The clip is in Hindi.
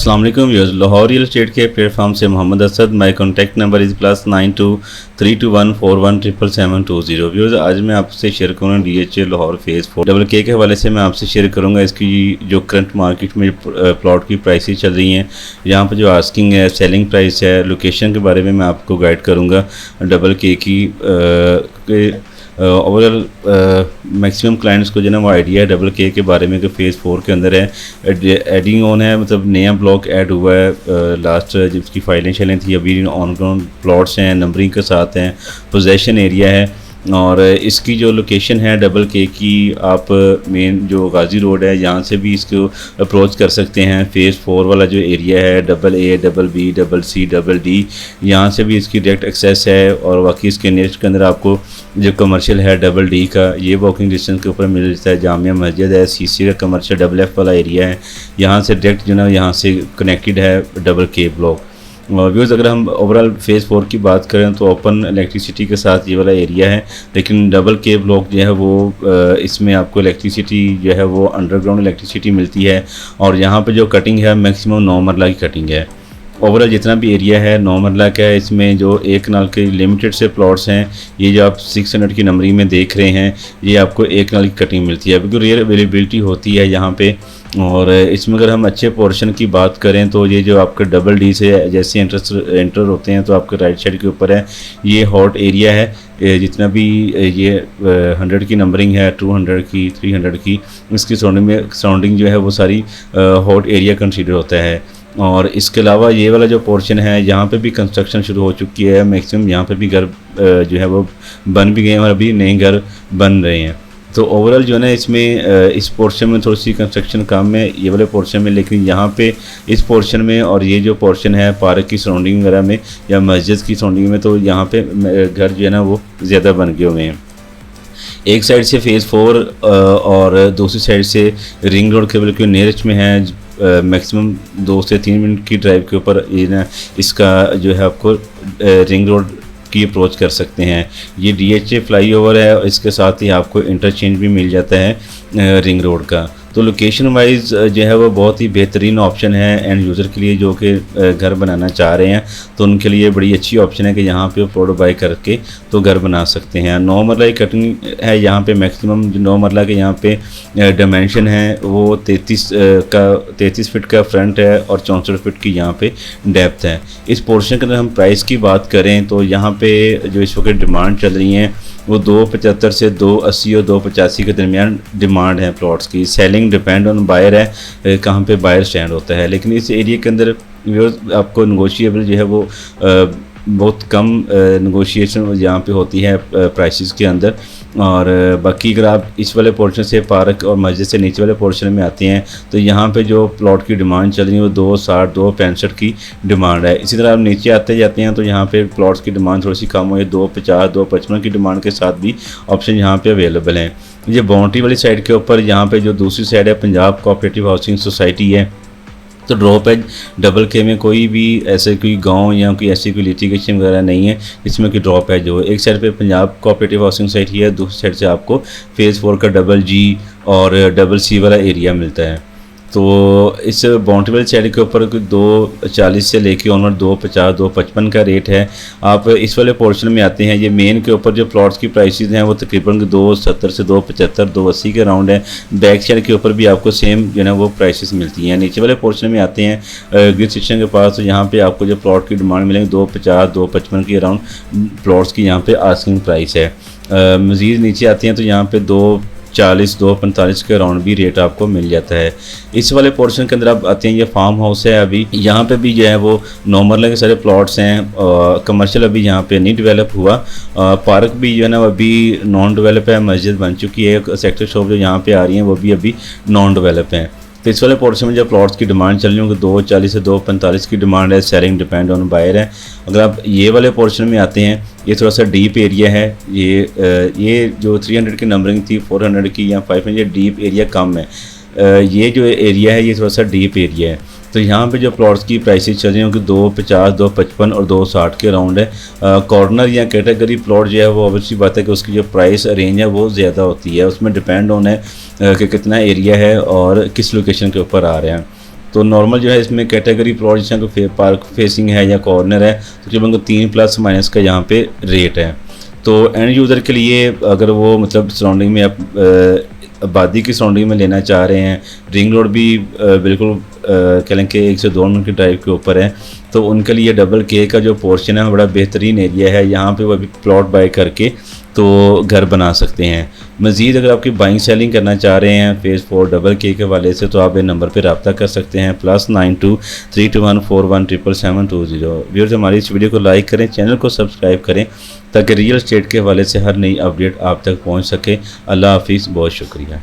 अस्सलाम वालेकुम व्यूअर्स, लाहौर रियल एस्टेट के प्लेटफॉर्म से Mohammad Asad. My contact number is +923214177720। Viewers, आज मैं आपसे शेयर करूँगा DHA लाहौर फेज़ 4 डबल के हवाले से मैं आपसे शेयर करूँगा इसकी जो करंट मार्केट में प्लॉट की प्राइसेस चल रही हैं, यहाँ पर जो आस्किंग है, सेलिंग प्राइस है, लोकेशन के बारे में मैं आपको गाइड करूँगा। डबल के की ओवरऑल मैक्सिमम क्लाइंट्स को जो है ना वो आइडिया है डबल के बारे में कि फ़ेज़ 4 के अंदर है, एडिंग ऑन है, मतलब नया ब्लॉक ऐड हुआ है। लास्ट जिसकी फाइलें चलें थी, अभी ऑन ग्राउंड प्लॉट्स हैं, नंबरिंग के साथ हैं, पोजेशन एरिया है। और इसकी जो लोकेशन है डबल के की, आप मेन जो गाजी रोड है यहाँ से भी इसको अप्रोच कर सकते हैं। फ़ेज़ 4 वाला जो एरिया है, AA, BB, CC, DD, यहाँ से भी इसकी डायरेक्ट एक्सेस है। और बाकी इसके नेक्स्ट के अंदर आपको जो कमर्शियल है DD का, ये वॉकिंग डिस्टेंस के ऊपर मिल जाता है। जामिया मस्जिद है, CC का कमर्शियल FF वाला एरिया है, यहाँ से डायरेक्ट जो है यहाँ से कनेक्टेड है डबल के ब्लॉक। व्यूज़, अगर हम ओवरऑल फ़ेज़ 4 की बात करें तो ओपन इलेक्ट्रिसिटी के साथ ये वाला एरिया है, लेकिन डबल के ब्लॉक जो है वो इसमें आपको इलेक्ट्रिसिटी जो है वो अंडरग्राउंड इलेक्ट्रिसिटी मिलती है। और यहाँ पे जो कटिंग है मैक्सिमम 9 मरला की कटिंग है। ओवरऑल जितना भी एरिया है 9 मरला का है। इसमें जो एक नाल के लिमिटेड से प्लॉट्स हैं, ये जो आप 600 की नंबरिंग में देख रहे हैं, ये आपको एक नाल की कटिंग मिलती है। बिल्कुल रेयर अवेलेबिलिटी होती है यहाँ पे। और इसमें अगर हम अच्छे पोर्शन की बात करें तो ये जो आपके DD से जैसे एंटर होते हैं तो आपके राइट साइड के ऊपर है, ये हॉट एरिया है। जितना भी ये 100 की नंबरिंग है, 200 की, 300 की, इसकी सराउंडिंग जो है वो सारी हॉट एरिया कंसीडर होता है। और इसके अलावा ये वाला जो पोर्शन है, यहाँ पे भी कंस्ट्रक्शन शुरू हो चुकी है। मैक्सिमम यहाँ पे भी घर जो है वो बन भी गए हैं और अभी नए घर बन रहे हैं। तो ओवरऑल जो है ना इसमें इस पोर्शन में थोड़ी सी कंस्ट्रक्शन कम है ये वाले पोर्शन में, लेकिन यहाँ पे इस पोर्शन में और ये जो पोर्शन है पार्क की सराउंडिंग वगैरह में या मस्जिद की सराउंडिंग में, तो यहाँ पे घर जो है ना वो ज़्यादा बन गए हुए हैं। एक साइड से फ़ेज़ 4 और दूसरी साइड से रिंग रोड के बिल्कुल नियरेस्ट में है। मैक्सिमम 2 से 3 मिनट की ड्राइव के ऊपर ये ना इसका जो है आपको रिंग रोड की अप्रोच कर सकते हैं। ये DHA फ्लाईओवर है और इसके साथ ही आपको इंटरचेंज भी मिल जाता है रिंग रोड का। तो लोकेशन वाइज जो है वो बहुत ही बेहतरीन ऑप्शन है एंड यूज़र के लिए जो कि घर बनाना चाह रहे हैं, तो उनके लिए बड़ी अच्छी ऑप्शन है कि यहाँ पे प्लॉट बाई करके तो घर बना सकते हैं। 9 मरला की कटिंग है यहाँ पे। मैक्सिमम जो 9 मरला के यहाँ पे डायमेंशन है वो 33 फीट का फ्रंट है और 64 फीट की यहाँ पे डेप्थ है। इस पोर्शन के अंदर हम प्राइस की बात करें तो यहाँ पे जो इस वक्त डिमांड चल रही हैं वो 275 से 280 और 285 के दरमियान डिमांड है प्लॉट्स की। सेलिंग डिपेंड ऑन बायर है, कहाँ पे बायर स्टैंड होता है। लेकिन इस एरिया के अंदर आपको नेगोशिएबल जो है वो बहुत कम नेगोशिएशन यहाँ पे होती है प्राइसेस के अंदर। और बाकी अगर आप इस वाले पोर्शन से पार्क और मस्जिद से नीचे वाले पोर्शन में आते हैं तो यहाँ पे जो प्लॉट की डिमांड चल रही है वो 260 265 की डिमांड है। इसी तरह आप नीचे आते जाते हैं तो यहाँ पे प्लॉट्स की डिमांड थोड़ी सी कम हुई है, 250 255 की डिमांड के साथ भी ऑप्शन यहाँ पे अवेलेबल हैं। ये बाउंड्री वाली साइड के ऊपर यहाँ पे जो दूसरी साइड है पंजाब कोऑपरेटिव हाउसिंग सोसाइटी है, तो ड्रॉप है डबल के में कोई भी ऐसे कोई गांव या कोई ऐसी कोई लिटिगेशन वगैरह नहीं है इसमें कोई ड्रॉप है। जो एक साइड पे पंजाब कोऑपरेटिव हाउसिंग सोसाइटी है, दूसरी साइड से आपको फ़ेज़ 4 का DG और CC वाला एरिया मिलता है। तो इस बाउंड्री वाली साइड के ऊपर 240 से लेके ऑनवर्ड 250 255 का रेट है। आप इस वाले पोर्शन में आते हैं, ये मेन के ऊपर जो प्लॉट्स की प्राइसेस हैं वो तकरीबन 270 से 275 280 के राउंड है। बैक साइड के ऊपर भी आपको सेम जो है ना वो प्राइसेस मिलती हैं। नीचे वाले पोर्शन में आते हैं ग्रिड स्टेशन के पास, तो यहाँ पे आपको जो प्लॉट की डिमांड मिलेंगे 250 255 के अराउंड प्लॉट्स की यहाँ पे आस्किंग प्राइस है। मज़ीद नीचे आते हैं तो यहाँ पे 240 245 के अराउंड भी रेट आपको मिल जाता है। इस वाले पोर्शन के अंदर आप आते हैं, ये फार्म हाउस है। अभी यहाँ पे भी जो है वो नॉर्मल के सारे प्लॉट्स हैं। कमर्शियल अभी यहाँ पे नहीं डेवलप हुआ। पार्क भी जो है ना अभी नॉन डेवलप है। मस्जिद बन चुकी है। सेक्टर शॉप जो यहाँ पे आ रही हैं वो भी अभी नॉन डेवलप हैं। तो इस वाले पोर्शन में जो प्लॉट्स की डिमांड चल रही होंगी 240 से 245 की डिमांड है। सेलिंग डिपेंड ऑन बायर है। अगर आप ये वाले पोर्शन में आते हैं, ये थोड़ा सा डीप एरिया है। ये जो 300 की नंबरिंग थी 400 की या 500, डीप एरिया कम है। ये जो एरिया है ये थोड़ा सा डीप एरिया है। तो यहाँ पे जो प्लॉट्स की प्राइसेस चल रही हैं कि 250 255 और 260 के राउंड है। कॉर्नर या कैटेगरी प्लॉट जो है वो ऑब्वियसली बात है कि उसकी जो प्राइस रेंज है वो ज़्यादा होती है। उसमें डिपेंड ऑन है कि कितना एरिया है और किस लोकेशन के ऊपर आ रहे हैं। तो नॉर्मल जो है इसमें कैटेगरी प्लॉट जैसे पार्क फेसिंग है या कॉर्नर है, तकरीबन 3+ का यहाँ पे रेट है। तो एंड यूज़र के लिए अगर वो मतलब सराउंडिंग में आप आबादी की सराउंडिंग में लेना चाह रहे हैं, रिंग रोड भी बिल्कुल कह लें कि 1 से 2 मिनट की ड्राइव के ऊपर है, तो उनके लिए डबल के का जो पोर्शन है बड़ा बेहतरीन एरिया है। यहाँ पे वो अभी प्लॉट बाय करके तो घर बना सकते हैं। मज़ीद अगर आपकी बाइंग सेलिंग करना चाह रहे हैं फेज़ 4 डबल के हवाले से, तो आप ये नंबर पर रब्ता कर सकते हैं +92 321 417720। व्यूअर्स, हमारी इस वीडियो को लाइक करें, चैनल को सब्सक्राइब करें ताकि रियल एस्टेट के हवाले से हर नई अपडेट आप तक पहुँच सके। अल्लाह हाफिज़, बहुत शुक्रिया।